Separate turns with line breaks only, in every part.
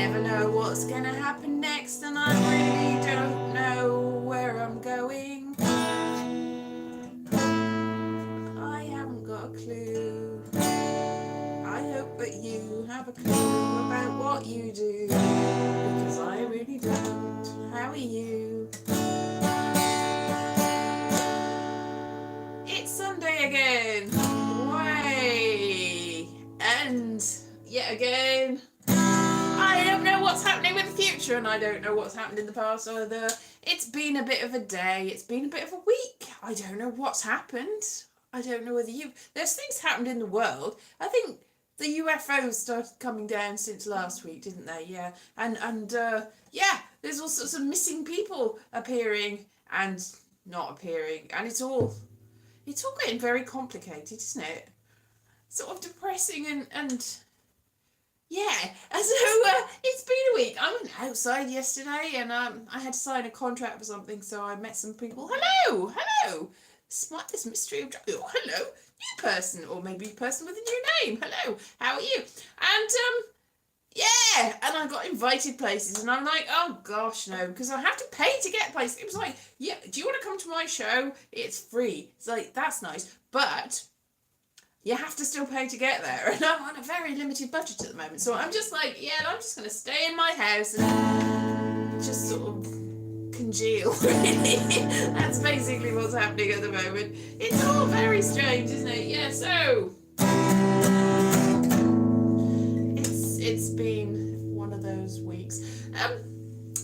never know what's gonna happen next, and I really don't know where I'm going. I haven't got a clue. I hope that you have a clue about what you do, because I really don't. How are you? It's Sunday again. Way. And yet again, I don't know what's happening with the future, and I don't know what's happened in the past either. It's been a bit of a day. It's been a bit of a week. I don't know what's happened. I don't know whether there's things happened in the world. I think the UFOs started coming down since last week, didn't they? Yeah. And yeah, there's all sorts of missing people appearing and not appearing. And it's all getting very complicated, isn't it? Sort of depressing and yeah. And so it's been a week. I went outside yesterday and I had to sign a contract for something, so I met some people. Hello. Despite this mystery of hello, new person, or maybe person with a new name. Hello, how are you? And yeah, and I got invited places, and I'm like, oh gosh, no, because I have to pay to get places. It was like, yeah, do you want to come to my show? It's free. It's like, that's nice, but you have to still pay to get there, and I'm on a very limited budget at the moment, so I'm just like, yeah, I'm just going to stay in my house and just sort of congeal, really. That's basically what's happening at the moment. It's all very strange, isn't it? Yeah, so it's been one of those weeks.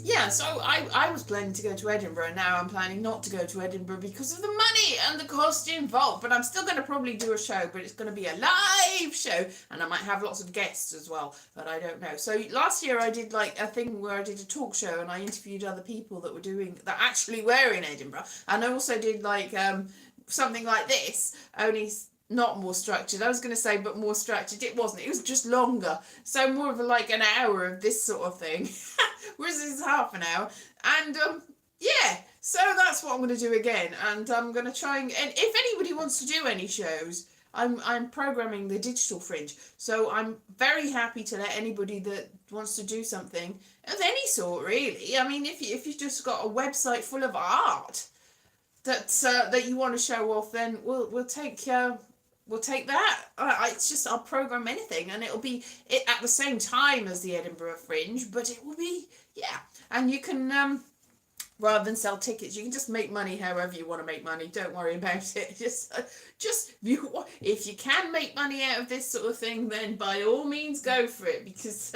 Yeah, so I was planning to go to Edinburgh, and now I'm planning not to go to Edinburgh because of the money and the cost involved. But I'm still going to probably do a show, but it's going to be a live show, and I might have lots of guests as well, but I don't know. So last year I did like a thing where I did a talk show, and I interviewed other people that actually were in Edinburgh, and I also did like something like this, only not more structured. I was going to say, but more structured. It wasn't. It was just longer. So more of like an hour of this sort of thing. Whereas this is half an hour. And yeah, so that's what I'm going to do again. And I'm going to try and if anybody wants to do any shows, I'm programming the Digital Fringe. So I'm very happy to let anybody that wants to do something of any sort, really. I mean, if you've just got a website full of art that you want to show off, then we'll take that. It's just, I'll program anything, and it'll be at the same time as the Edinburgh Fringe, but it will be, yeah. And you can, rather than sell tickets, you can just make money however you want to make money. Don't worry about it. Just if you can make money out of this sort of thing, then by all means go for it, because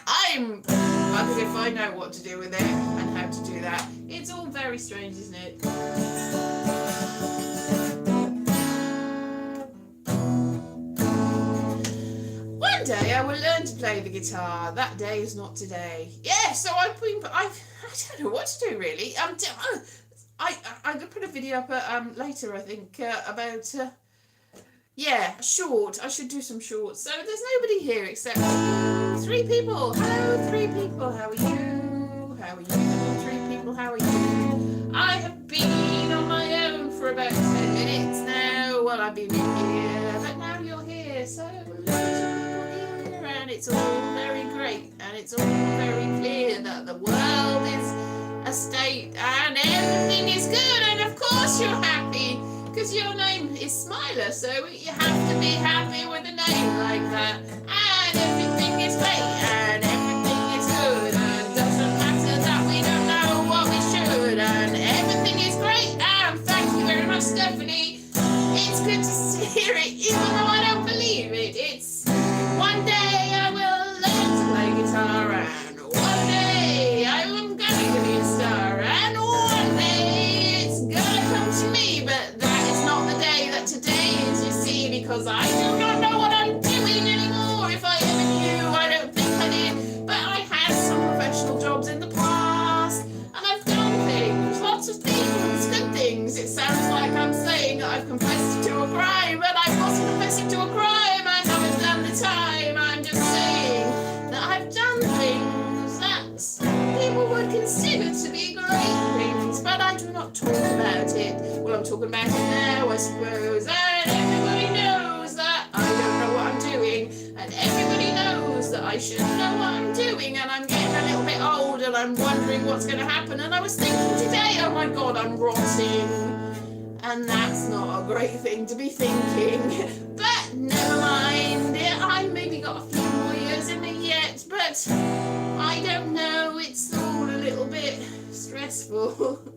I'm going to find out what to do with it and how to do that. It's all very strange, isn't it? One day I will learn to play the guitar. That day is not today. Yeah, so I don't know what to do, really. I'm gonna put a video up later, I think, about yeah, short. I should do some shorts. So there's nobody here except 3 people. Hello, 3 people. How are you? How are you? 3 people. How are you? I have been on my own for about 10 minutes now. Well, I've been in here, but now you're here, so and it's all very great, and it's all very clear that the world is a state and everything is good, and of course you're happy because your name is Smiler, so you have to be happy with a name like that, and everything is great and everything is good, and doesn't matter that we don't know what we should, and everything is great, and thank you very much, Stephanie. It's good to hear it, even though I don't believe it. It's one day I will learn to play guitar, and one day I am going to be a star, and one day it's gonna come to me, but that is not the day that today is, you see, because I do not know what I'm doing anymore. If I ever knew, I don't think I did, but I had some professional jobs in the past, and I've done things, lots of things, good things. It sounds like I'm saying that I've confessed to a crime, but I wasn't confessing to a crime. I haven't done the time. I'm just saying that I've done things that some people would consider to be great things, but I do not talk about it. Well, I'm talking about it now, I suppose, and everybody knows that I don't know what I'm doing, and everybody knows that I should know what I'm doing, and I'm and I'm wondering what's going to happen. And I was thinking today, oh my God, I'm rotting. And that's not a great thing to be thinking. But never mind. I maybe got a few more years in me yet, but I don't know. It's all a little bit stressful.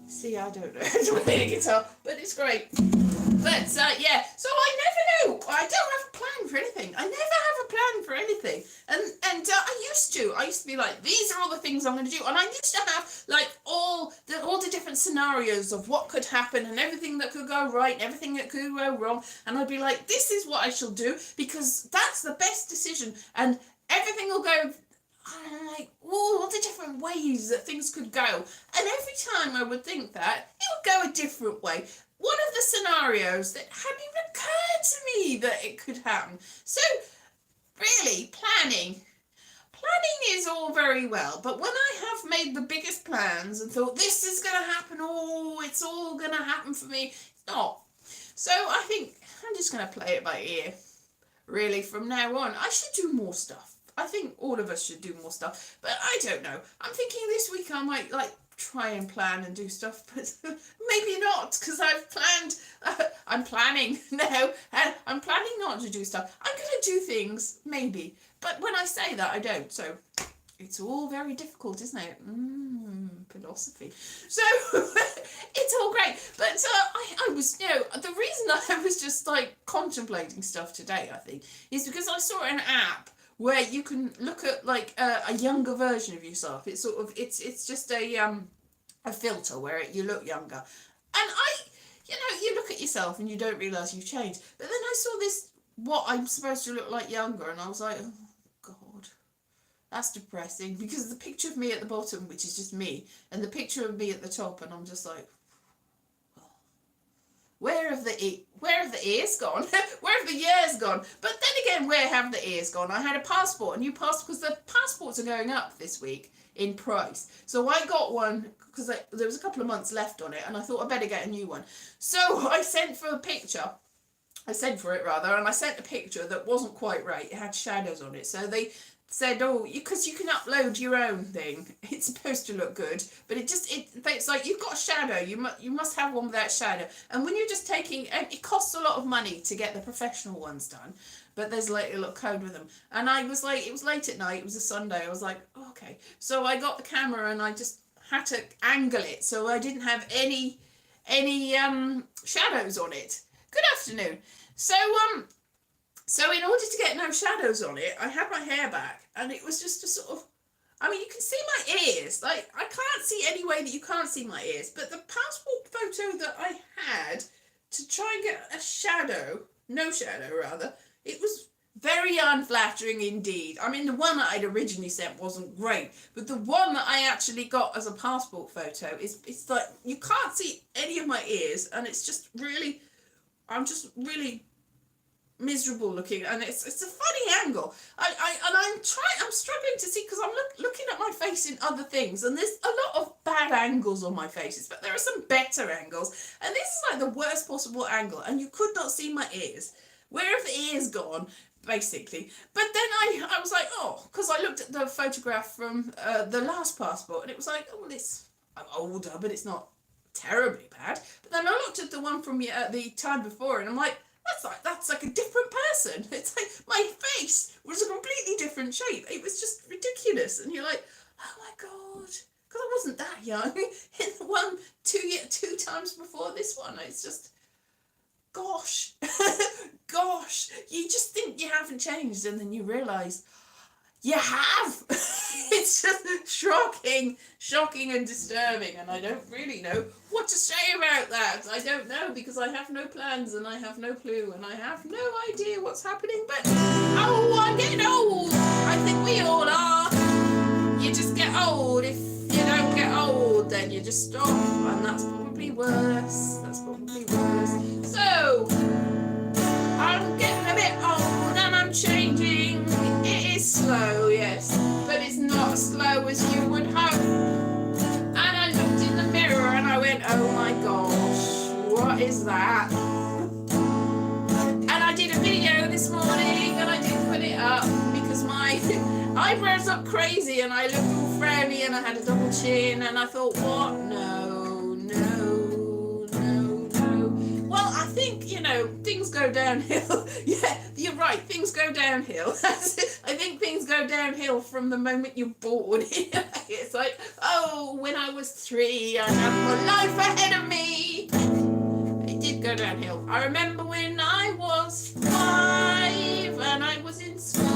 See, I don't know how to play the guitar, but it's great. But yeah, so I never know. I don't have a plan for anything. I never have a plan for anything. And I used to be like, these are all the things I'm going to do. And I used to have like all the different scenarios of what could happen and everything that could go right and everything that could go wrong. And I'd be like, this is what I shall do because that's the best decision. And everything will go, I'm like, all the different ways that things could go. And every time I would think that, it would go a different way. One of the scenarios that hadn't even occurred to me that it could happen. So, really, planning is all very well, but when I have made the biggest plans and thought, this is going to happen, oh, it's all going to happen for me, it's not. So I think I'm just going to play it by ear, really, from now on. I should do more stuff. I think all of us should do more stuff, but I don't know. I'm thinking this week I might try and plan and do stuff, but maybe not, because I'm planning now, and I'm planning not to do stuff. I'm going to do things, maybe, but when I say that, I don't, so it's all very difficult, isn't it? Philosophy. So, it's all great, but I was, the reason I was just contemplating stuff today, I think, is because I saw an app where you can look at a younger version of yourself. It's sort of it's just a filter where you look younger, and you look at yourself and you don't realise you've changed. But then I saw this what I'm supposed to look like younger, and I was like, oh God, that's depressing, because the picture of me at the bottom, which is just me, and the picture of me at the top, and I'm just like, where have the ears gone? Where have the years gone? But then again, where have the ears gone? I had a passport, a new passport, because the passports are going up this week in price. So I got one because there was a couple of months left on it, and I thought I better get a new one. So I sent for a picture. I sent for it rather, and I sent a picture that wasn't quite right. It had shadows on it. So they said, oh, because you can upload your own thing, it's supposed to look good, but it's like you've got a shadow, you must have one without shadow. And when you're just taking, it costs a lot of money to get the professional ones done, but there's a little code with them. And I was like, it was late at night, it was a Sunday, I was like, oh, okay. So I got the camera and I just had to angle it so I didn't have any shadows on it. Good afternoon. So in order to get no shadows on it, I had my hair back, and it was just a sort of, you can see my ears. I can't see any way that you can't see my ears, but the passport photo that I had to try and get a shadow, no shadow rather, it was very unflattering indeed. The one that I'd originally sent wasn't great, but the one that I actually got as a passport photo it's like, you can't see any of my ears, and it's just really, I'm just really miserable looking, and it's a funny angle. I'm struggling to see, because I'm looking at my face in other things, and there's a lot of bad angles on my faces, but there are some better angles, and this is like the worst possible angle, and you could not see my ears. Where have the ears gone, basically? But then I was like, oh, because I looked at the photograph from the last passport, and it was like, oh, well, I'm older, but it's not terribly bad. But then I looked at the one from the time before, and I'm like, that's like a different person. It's like my face was a completely different shape. It was just ridiculous. And you're like, oh my God, because I wasn't that young in the one two times before this one. It's just, gosh, you just think you haven't changed, and then you realise you have. It's just shocking and disturbing, and I don't really know what to say about that. I don't know, because I have no plans, and I have no clue, and I have no idea what's happening, but I'm getting old. I think we all are. You just get old. If you don't get old, then you just stop, and that's probably worse. So, I'm getting a bit old, and I'm changing. slow, yes, but it's not as slow as you would hope. And I looked in the mirror and I went, oh my gosh, what is that? And I did a video this morning and I didn't put it up because my eyebrows look crazy and I looked all frowny and I had a double chin and I thought, what? No. Well, I think, things go downhill. Yeah, you're right, things go downhill. I think things go downhill from the moment you're born. It's like, oh, when I was 3, I had my life ahead of me. It did go downhill. I remember when I was 5 and I was in school.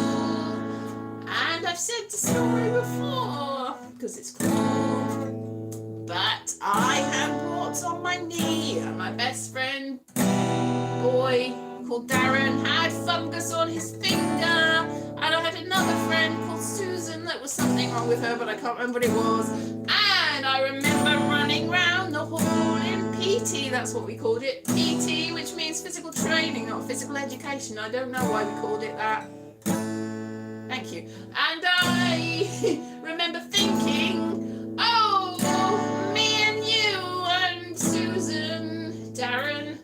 And I've said the story before because it's cool. But I had warts on my knee and my best friend, boy called Darren, had fungus on his finger. And I had another friend called Susan that was something wrong with her, but I can't remember what it was. And I remember running round the hall in PT, that's what we called it. PT, which means physical training, not physical education. I don't know why we called it that. Thank you. And I remember thinking, oh, me and you and Susan, Darren,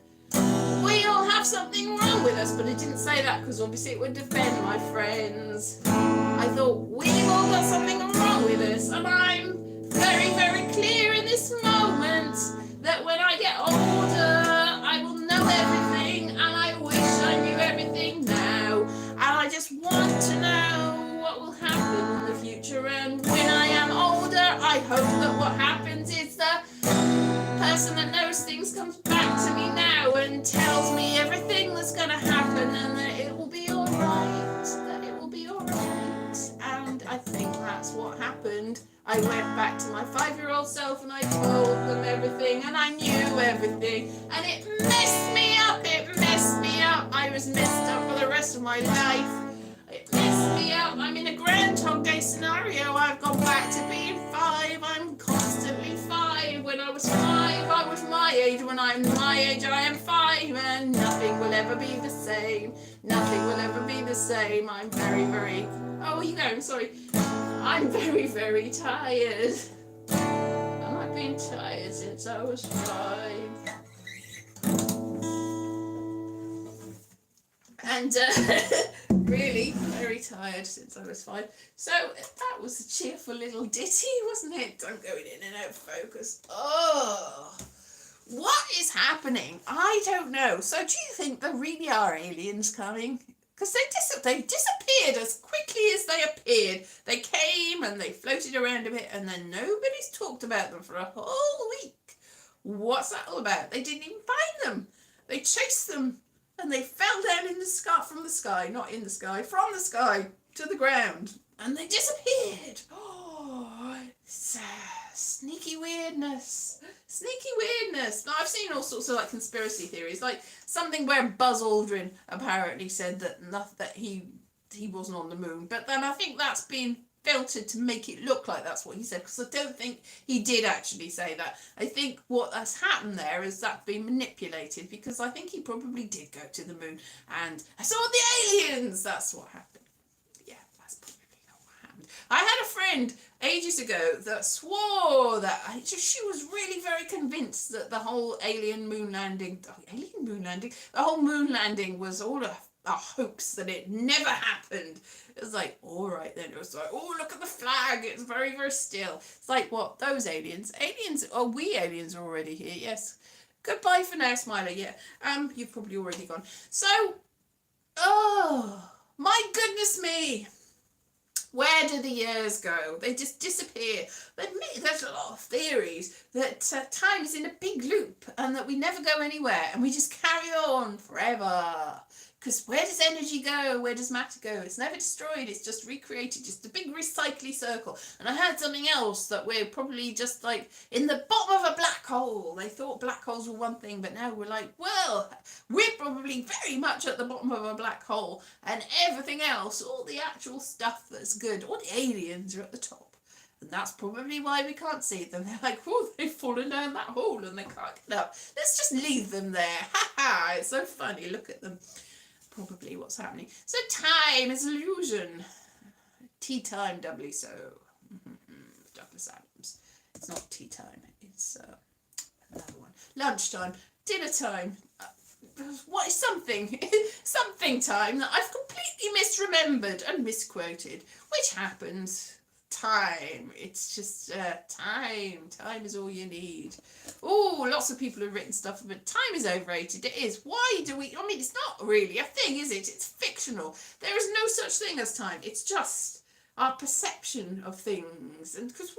we all have something wrong with us. But I didn't say that because obviously it would defend my friends. I thought, we've all got something wrong with us. And I'm very, very clear in this moment that when I get older, I will know everything. And I wish I knew everything now. And I just want to know what will happen in the future. And when I am older, I hope that what happens is the person that knows things comes back to me now and tells me everything that's going to happen and that it will be all right, that it will be all right. And I think that's what happened. I went back to my 5-year-old self and I told them everything and I knew everything and it messed me up, I was messed up for the rest of my life. It messed me up. I'm in a Groundhog Day scenario. I've gone back to being 5. I'm constantly 5. When I was 5, I was my age. When I'm my age, I am 5. And nothing will ever be the same. Nothing will ever be the same. I'm very, very... Oh, you know, sorry. I'm very, very tired. And I've been tired since I was 5. And really very tired since I was 5. So that was a cheerful little ditty, wasn't it? I'm going in and out of focus. Oh, what is happening? I don't know. So do you think there really are aliens coming? Because they disappeared as quickly as they appeared. They came and they floated around a bit and then nobody's talked about them for a whole week. What's that all about? They didn't even find them. They chased them. And they fell down in the sky, from the sky, not in the sky, from the sky to the ground. And they disappeared. Oh, sneaky weirdness. Sneaky weirdness. Now, I've seen all sorts of like conspiracy theories, like something where Buzz Aldrin apparently said that he wasn't on the moon. But then I think that's been filtered to make it look like that's what he said, because I don't think he did actually say that. I think what has happened there is that's been manipulated, because I think he probably did go to the moon and I saw the aliens. That's what happened. Yeah, that's probably not what happened. I had a friend ages ago that swore that she was really very convinced that the whole the whole moon landing was all a hoax, that it never happened. It was like, all right then. It was like, oh, look at the flag, it's very, very still. It's like, what, those aliens? We aliens are already here, yes. Goodbye for now, Smiler, yeah. You've probably already gone. So, oh, my goodness me. Where do the years go? They just disappear. But there's a lot of theories that time is in a big loop and that we never go anywhere and we just carry on forever. Because where does energy go? Where does matter go? It's never destroyed. It's just recreated. Just a big recycling circle. And I heard something else, that we're probably just like in the bottom of a black hole. They thought black holes were one thing, but now we're like, well, we're probably very much at the bottom of a black hole. And everything else, all the actual stuff that's good, all the aliens are at the top. And that's probably why we can't see them. They're like, oh, they've fallen down that hole and they can't get up. Let's just leave them there. Ha ha, it's so funny. Look at them. Probably what's happening. So time is illusion. Tea time, doubly so. Douglas Adams. It's not tea time. It's another one. Lunchtime, dinner time. What is something? Something time that I've completely misremembered and misquoted, which happens. Time. It's just time. Time is all you need. Oh, lots of people have written stuff, but time is overrated. It is. Why do we? I mean, it's not really a thing, is it? It's fictional. There is no such thing as time. It's just our perception of things, and because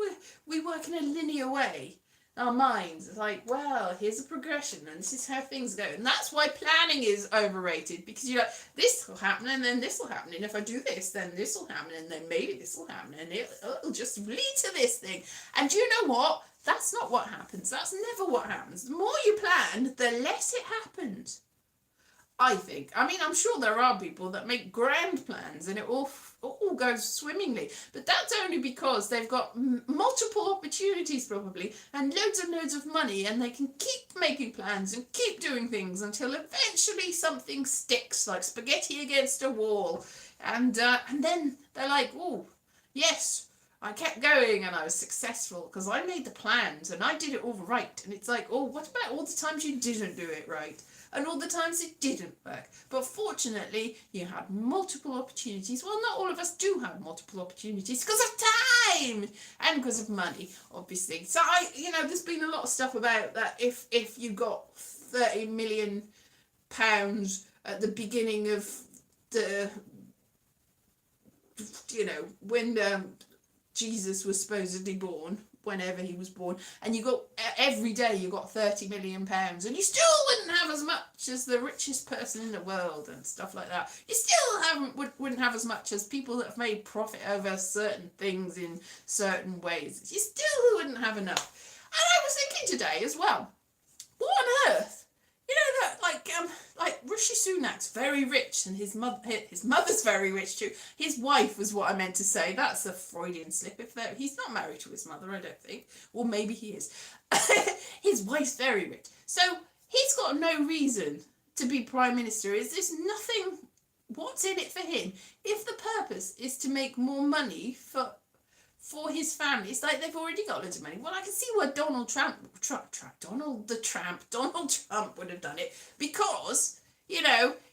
we work in a linear way. Our minds are like, well, here's a progression and this is how things go. And that's why planning is overrated, because you're like, this will happen and then this will happen. And if I do this, then this will happen and then maybe this will happen and it'll just lead to this thing. And you know what? That's not what happens. That's never what happens. The more you plan, the less it happens. I think. I mean, I'm sure there are people that make grand plans and it all goes swimmingly. But that's only because they've got multiple opportunities probably and loads of money, and they can keep making plans and keep doing things until eventually something sticks like spaghetti against a wall. And then they're like, oh, yes, I kept going and I was successful because I made the plans and I did it all right. And it's like, oh, what about all the times you didn't do it right? And all the times it didn't work. But fortunately, you had multiple opportunities. Well, not all of us do have multiple opportunities because of time and because of money, obviously. So there's been a lot of stuff about that. If you got £30 million at the beginning of the, when Jesus was supposedly born, whenever he was born, and you got every day you got £30 million, and you still wouldn't have as much as the richest person in the world and stuff like that. You still wouldn't have as much as people that have made profit over certain things in certain ways. You still wouldn't have enough. And I was thinking today as well, what on earth? You know that like Rishi Sunak's very rich and his mother's very rich too. His wife was what I meant to say. That's a Freudian slip. He's not married to his mother, I don't think. Or maybe he is. His wife's very rich. So he's got no reason to be Prime Minister. There's nothing, what's in it for him? If the purpose is to make more money for his family, it's like they've already got loads of money. Well, I can see why Donald Trump would have done it, because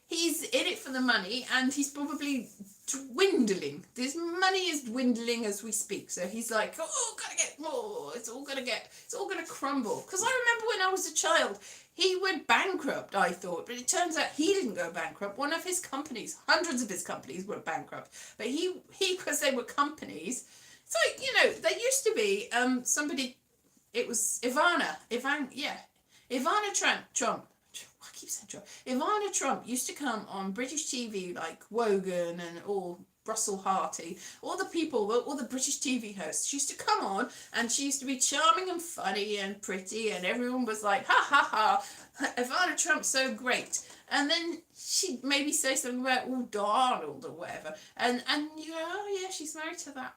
he's in it for the money and he's probably dwindling. This money is dwindling as we speak, so he's like, oh, gotta get more. It's all gonna crumble. Because I remember when I was a child, he went bankrupt, I thought, but it turns out he didn't go bankrupt. One of his companies, hundreds of his companies went bankrupt, but he because they were companies. So, there used to be somebody, it was Ivana Trump. I keep saying Trump. Ivana Trump used to come on British TV like Wogan and all Russell Harty, all the British TV hosts. She used to come on and she used to be charming and funny and pretty, and everyone was like, ha ha ha, Ivana Trump's so great. And then she'd maybe say something about Donald or whatever, and you go, oh yeah, she's married to that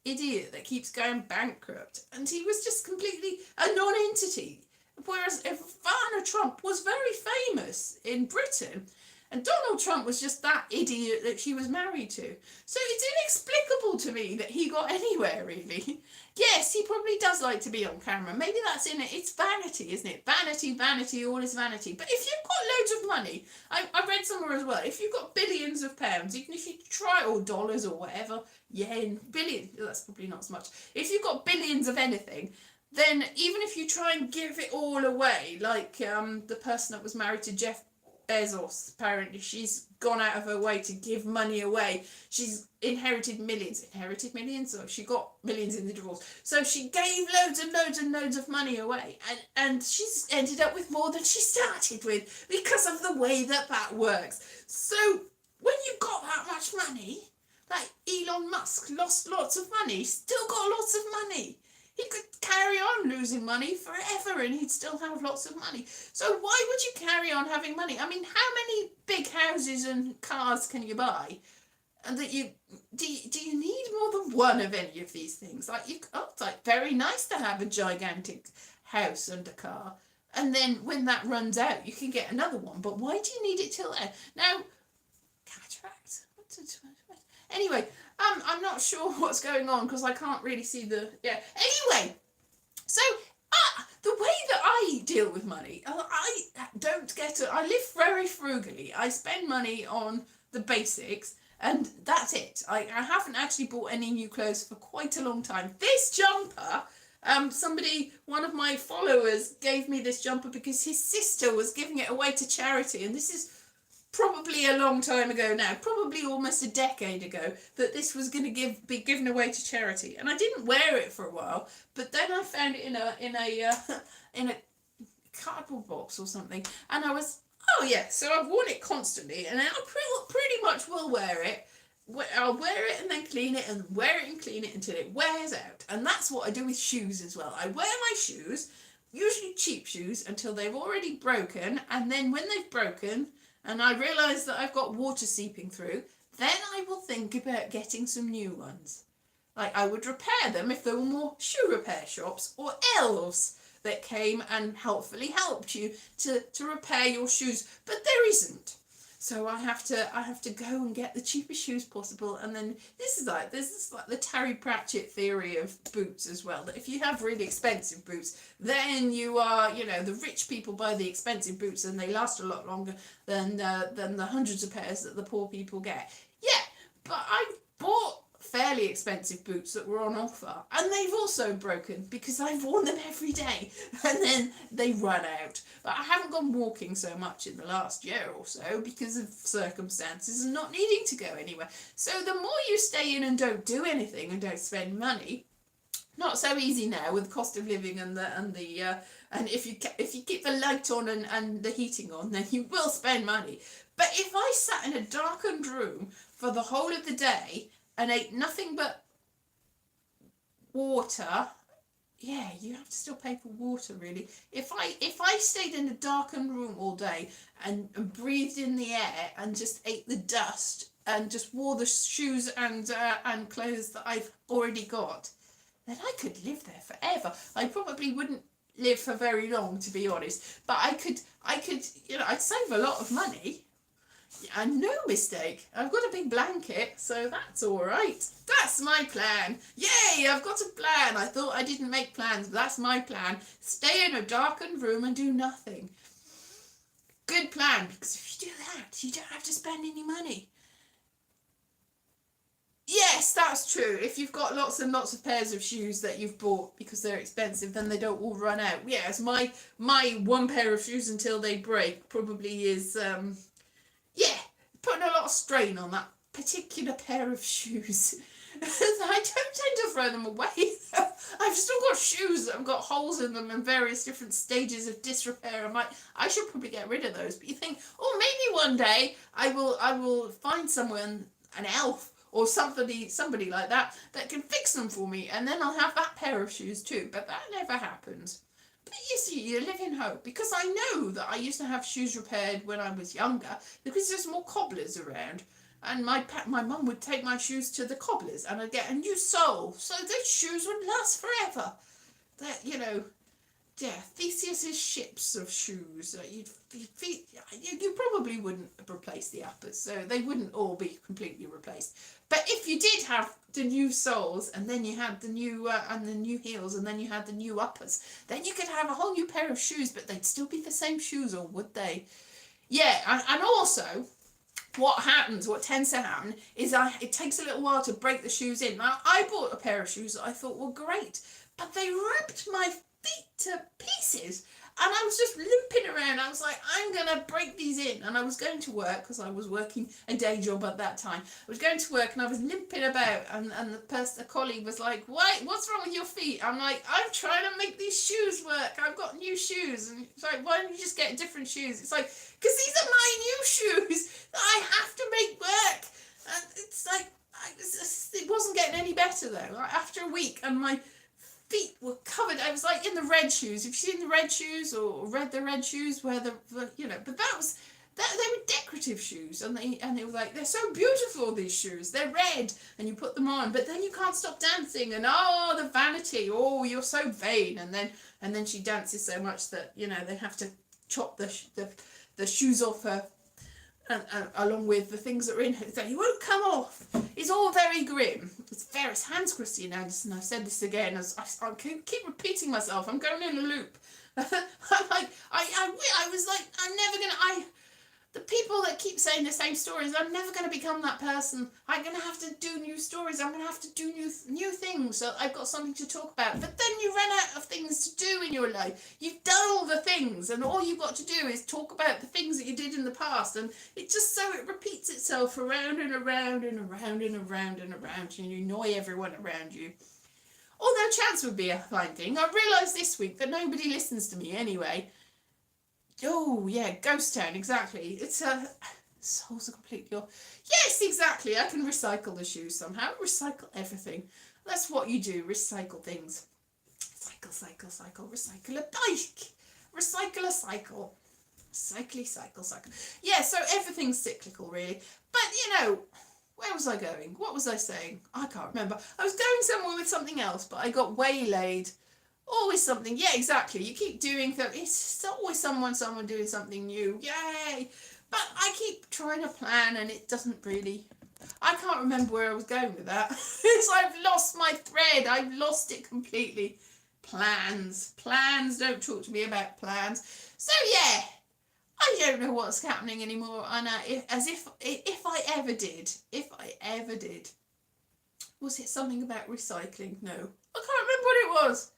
idiot that keeps going bankrupt, and he was just completely a non-entity. Whereas Ivana Trump was very famous in Britain, and Donald Trump was just that idiot that she was married to. So it's inexplicable to me that he got anywhere, really. Yes, he probably does like to be on camera. Maybe that's in it. It's vanity, isn't it? Vanity, vanity, all is vanity. But if you've got loads of money, I read somewhere as well, if you've got billions of pounds, even if you try, or dollars or whatever, yen, billion, that's probably not as much. If you've got billions of anything, then even if you try and give it all away, like the person that was married to Jeff Bezos, apparently she's gone out of her way to give money away. She's inherited millions, or she got millions in the divorce. So she gave loads of money away, and she's ended up with more than she started with because of the way that works. So when you've got that much money, like Elon Musk lost lots of money, still got lots of money. He could carry on losing money forever and he'd still have lots of money. So why would you carry on having money? I mean, how many big houses and cars can you buy? And that do you need more than one of any of these things? It's like very nice to have a gigantic house and a car. And then when that runs out, you can get another one. But why do you need it till then? Now, cataract. Anyway, I'm not sure what's going on because I can't really see the, yeah. Anyway, so the way that I deal with money, I don't get it. I live very frugally. I spend money on the basics, and that's it. I haven't actually bought any new clothes for quite a long time. This jumper, one of my followers gave me this jumper because his sister was giving it away to charity, and this is probably a long time ago now, probably almost a decade ago, that this was going to be given away to charity. And I didn't wear it for a while, but then I found it in a cardboard box or something, and I was, oh yeah, so I've worn it constantly, and I pretty much will wear it. I'll wear it and then clean it, and wear it and clean it until it wears out. And that's what I do with shoes as well. I wear my shoes, usually cheap shoes, until they've already broken, and then when they've broken and I realise that I've got water seeping through, then I will think about getting some new ones. Like, I would repair them if there were more shoe repair shops or elves that came and helpfully helped you to repair your shoes, but there isn't. So I have to go and get the cheapest shoes possible, and then this is like the Terry Pratchett theory of boots as well. That if you have really expensive boots, then you are, the rich people buy the expensive boots and they last a lot longer than the hundreds of pairs that the poor people get. Yeah, but I bought fairly expensive boots that were on offer, and they've also broken because I've worn them every day, and then they run out. But I haven't gone walking so much in the last year or so because of circumstances and not needing to go anywhere. So the more you stay in and don't do anything and don't spend money, not so easy now with the cost of living and if you keep the light on and the heating on, then you will spend money. But if I sat in a darkened room for the whole of the day and ate nothing but water, yeah, you have to still pay for water, really. If I stayed in a darkened room all day and breathed in the air and just ate the dust and just wore the shoes and clothes that I've already got, then I could live there forever. I probably wouldn't live for very long, to be honest, but I could I'd save a lot of money. And no mistake, I've got a big blanket, so that's all right. That's my plan. Yay, I've got a plan. I thought I didn't make plans, but that's my plan. Stay in a darkened room and do nothing. Good plan, because if you do that, you don't have to spend any money. Yes, that's true. If you've got lots and lots of pairs of shoes that you've bought because they're expensive, then they don't all run out. Yes, my one pair of shoes until they break probably is... putting a lot of strain on that particular pair of shoes. I don't tend to throw them away. I've still got shoes that have got holes in them and various different stages of disrepair. I should probably get rid of those. But you think, oh, maybe one day I will find someone, an elf or somebody like that can fix them for me, and then I'll have that pair of shoes too. But that never happens. But you see, you live in hope, because I know that I used to have shoes repaired when I was younger because there's more cobblers around, and my mum would take my shoes to the cobblers and I'd get a new sole, so those shoes would last forever. That, Theseus's ships of shoes. You probably wouldn't replace the uppers, so they wouldn't all be completely replaced. But if you did have the new soles, and then you had the new heels, and then you had the new uppers, then you could have a whole new pair of shoes, but they'd still be the same shoes, or would they? Yeah, and also, what tends to happen is it takes a little while to break the shoes in. Now, I bought a pair of shoes that I thought were great, but they ripped my feet to pieces, and I was just limping around. I was like, I'm gonna break these in, and I was going to work because I was working a day job at that time. I was going to work and I was limping about, and the colleague was like, what's wrong with your feet? I'm like, I'm trying to make these shoes work. I've got new shoes. And it's like, why don't you just get different shoes? It's like, because these are my new shoes that I have to make work. And it's like, it wasn't getting any better though. Like, after a week, and my feet were covered. I was like in the red shoes. Have you seen the red shoes or read the red shoes where but they were decorative shoes, and they were like, they're so beautiful, these shoes. They're red, and you put them on, but then you can't stop dancing, and the vanity. Oh, you're so vain. And then she dances so much that they have to chop the shoes off her. And along with the things that are in her, it's like, it won't come off. It's it's all very grim. It's various hands, Christine Anderson. I've said this again. As I keep repeating myself. I'm going in a loop. I'm like, I was like, I'm never gonna. The people that keep saying the same stories, I'm never going to become that person. I'm going to have to do new stories. I'm going to have to do new things. So I've got something to talk about. But then you run out of things to do in your life. You've done all the things, and all you've got to do is talk about the things that you did in the past. And it just so it repeats itself around and around and around and around and around. And you annoy everyone around you. Although chance would be a fine thing. I realised this week that nobody listens to me anyway. Oh, yeah, Ghost Town, exactly. It's souls are completely off. Yes, exactly. I can recycle the shoes somehow. Recycle everything. That's what you do. Recycle things. Cycle. Recycle a bike. Recycle a cycle. Cycle. Yeah, so everything's cyclical, really. But, where was I going? What was I saying? I can't remember. I was going somewhere with something else, but I got waylaid. Always something. Yeah, exactly. You keep doing things. It's always someone doing something new. Yay! But I keep trying to plan, and it doesn't really. I can't remember where I was going with that. It's I've lost my thread. I've lost it completely. Plans. Don't talk to me about plans. So yeah, I don't know what's happening anymore. And if I ever did, was it something about recycling? No, I can't remember what it was.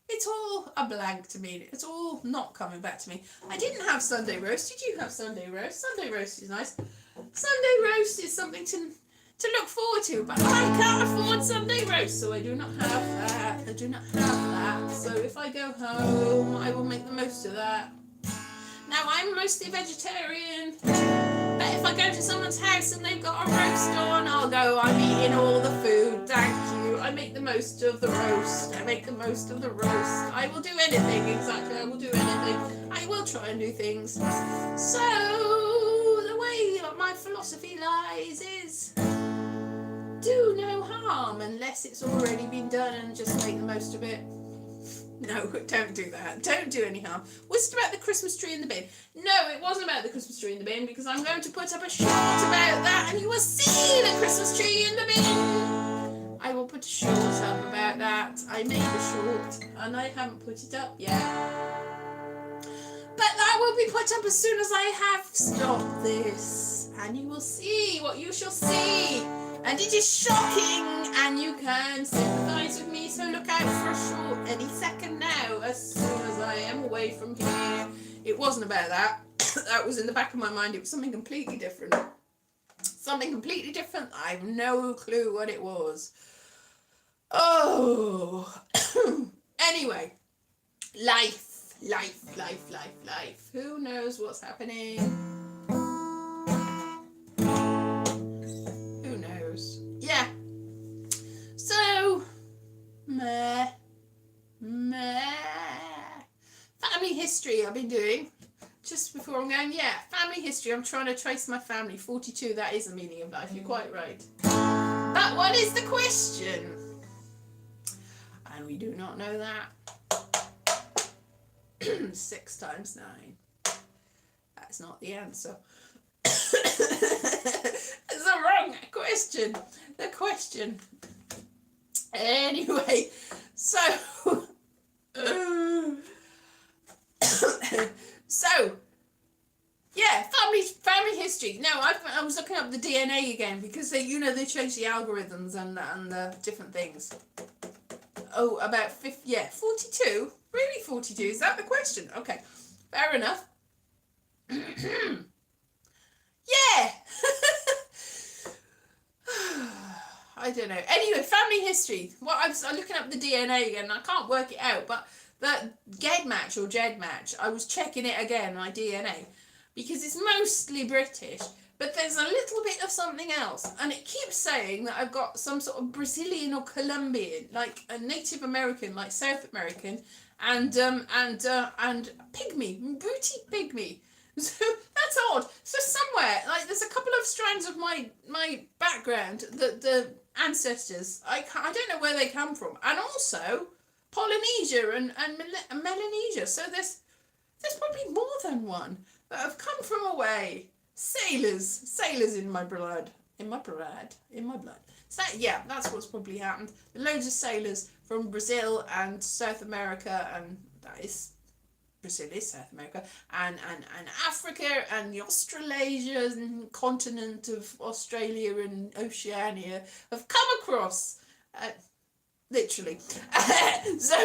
It's all a blank to me. It's all not coming back to me. I didn't have Sunday roast. Did you have Sunday roast? Sunday roast is nice. Sunday roast is something to look forward to, but I can't afford Sunday roast, so I do not have that. So if I go home, I will make the most of that. Now, I'm mostly vegetarian, but if I go to someone's house and they've got a roast on, I'll go, I'm eating all the food, thank you. I make the most of the roast. I will do anything, exactly, I will do anything. I will try and do things. So, the way my philosophy lies is do no harm unless it's already been done, and just make the most of it. No, don't do that. Don't do any harm. Was it about the Christmas tree in the bin? No, it wasn't about the Christmas tree in the bin, because I'm going to put up a short about that, and you will see the Christmas tree in the bin. I will put a short up about that. I made a short, and I haven't put it up yet. But that will be put up as soon as I have stopped this, and you will see what you shall see. And it is shocking, and you can sympathise with me, so look out for a short any second now, as soon as I am away from here. It wasn't about that. That was in the back of my mind. It was something completely different. I have no clue what it was. Oh. Anyway. Life. Who knows what's happening? Yeah. So, family history I've been doing. Just before I'm going, family history. I'm trying to trace my family. 42, that is the meaning of life. You're quite right. But what is the question? And we do not know that. 6 times 9. That's not the answer. It's the wrong question. The question. Anyway, so family history. Now I was looking up the DNA again, because they changed the algorithms and the different things. Oh, about 42. Really, 42? Is that the question? Okay, fair enough. Yeah. I don't know. Anyway, family history. Well, I'm looking up the DNA again, and I can't work it out, but that GED-match or JED-match, I was checking it again, my DNA, because it's mostly British, but there's a little bit of something else, and it keeps saying that I've got some sort of Brazilian or Colombian, like a Native American, like South American, and pygmy, booty pygmy. So that's odd. So somewhere, like, there's a couple of strands of my background, the ancestors. I don't know where they come from, and also Polynesia and Melanesia. So there's probably more than one that have come from away. Sailors in my blood. in my blood, in my blood. So yeah, that's what's probably happened. Loads of sailors from Brazil and South America, and that is Brazil is South America, and Africa and the Australasian continent of Australia and Oceania have come across. Literally. So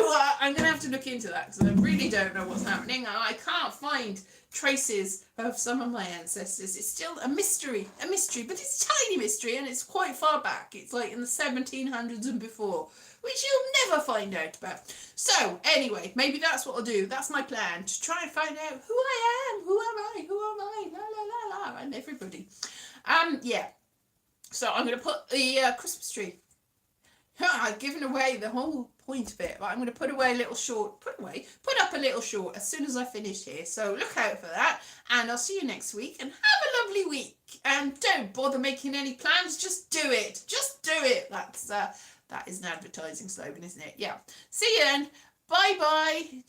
I'm going to have to look into that because I really don't know what's happening. I can't find traces of some of my ancestors. It's still a mystery, but it's a tiny mystery and it's quite far back. It's like in the 1700s and before, which you'll never find out about. So anyway, maybe that's what I'll do. That's my plan, to try and find out who I am, who am I, la la la la, and everybody. Yeah. So I'm going to put the Christmas tree. I've given away the whole point of it, but I'm going to put up a little short as soon as I finish here. So look out for that, and I'll see you next week, and have a lovely week. And don't bother making any plans, just do it. Just do it. That is an advertising slogan, isn't it? Yeah. See you then. Bye bye.